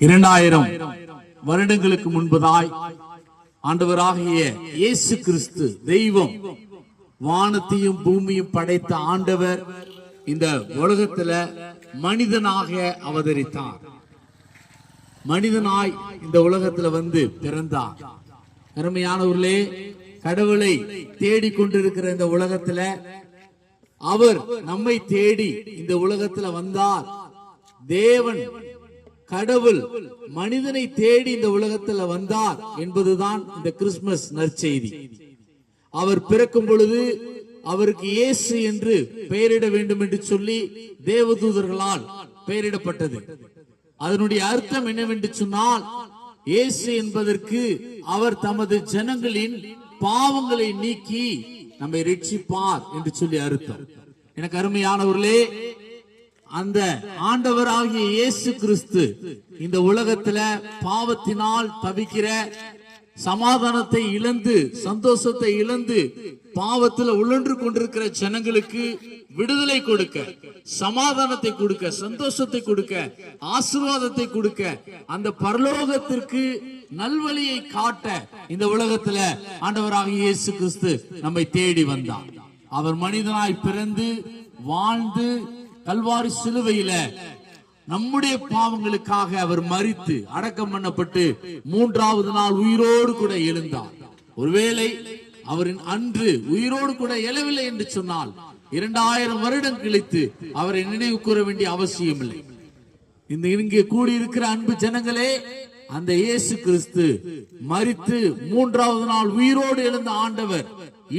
2000 வருடங்களுக்கு முன்பதாய் ஆண்டவராகிய இயேசு கிறிஸ்து தெய்வம் வானத்தையும் பூமியும் படைத்த ஆண்டவர் இந்த உலகத்துல மனிதனாக அவதரித்தார். மனிதனாய் இந்த உலகத்துல வந்து பிறந்தார். அருமையானவர்களே, கடவுளை தேடிக்கொண்டிருக்கிற இந்த உலகத்துல அவர் நம்மை தேடி இந்த உலகத்துல வந்தார். தேவன் கடவுள் மனிதனை தேடி இந்த உலகத்துல வந்தார் என்பதுதான் இந்த கிறிஸ்துமஸ் நற்செய்தி. அவர் பிறக்கும் பொழுது அவருக்கு இயேசு என்று பெயரிட வேண்டும் என்று சொல்லி தேவதூதர்களால் பெயரிடப்பட்டது. அதனுடைய அர்த்தம் என்னவென்று சொன்னால், இயேசு என்பதற்கு அவர் தமது ஜனங்களின் பாவங்களை நீக்கி நம்மை ரட்சிப்பார் என்று சொல்லி அர்த்தம். எனக்கு அருமையானவர்களே, அந்த ஆண்டவராகிய இயேசு கிறிஸ்து இந்த உலகத்துல பாவத்தினால் தவிக்கிற, சமாதானத்தை இழந்து சந்தோஷத்தை இழந்து பாவத்தில் உழன்று கொண்டிருக்கிற ஜனங்களுக்கு விடுதலை கொடுக்க, சமாதானத்தை கொடுக்க, சந்தோஷத்தை கொடுக்க, ஆசீர்வாதத்தை கொடுக்க, அந்த பரலோகத்திற்கு நல்வழியை காட்ட இந்த உலகத்துல ஆண்டவராகிய இயேசு கிறிஸ்து நம்மை தேடி வந்தார். அவர் மனிதனாய் பிறந்து வாழ்ந்து கல்வாரி சிலுவையில நம்முடைய பாவங்களுக்காக அவர் மரித்து அடக்கம் பண்ணப்பட்டு 3வது நாள் உயிரோடு கூட எழுந்தார். ஒருவேளை அவரின் அன்று உயிரோடு கூட எழவில்லை என்று சொன்னால் 2000 வருடம் கழித்து அவரை நினைவு கூற வேண்டிய அவசியம் இல்லை. இந்த இங்கே கூடியிருக்கிற அன்பு ஜனங்களே, அந்த இயேசு கிறிஸ்து மரித்து 3வது நாள் உயிரோடு எழுந்த ஆண்டவர்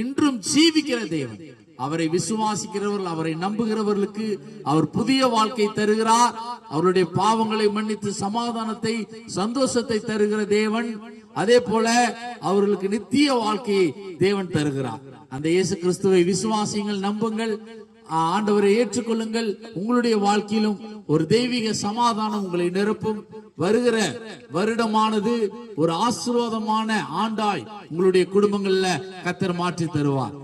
இன்றும் ஜீவிக்கிற தேவன். அவரை விசுவாசிக்கிறவர்கள், அவரை நம்புகிறவர்களுக்கு அவர் புதிய வாழ்க்கை தருகிறார். அவருடைய பாவங்களை மன்னித்து சமாதானத்தை சந்தோஷத்தை தருகிற தேவன். அதே போல அவர்களுக்கு நித்திய வாழ்க்கையை தேவன் தருகிறார். அந்த இயேசு கிறிஸ்துவை விசுவாசியுங்கள், நம்புங்கள், ஆண்டவரை ஏற்றுக்கொள்ளுங்கள். உங்களுடைய வாழ்க்கையிலும் ஒரு தெய்வீக சமாதானம் உங்களை நிரப்பும். வருகிற வருடமானது ஒரு ஆசீர்வாதமான ஆண்டாய் உங்களுடைய குடும்பங்கள்ல கர்த்தர் மாற்றி தருவார்.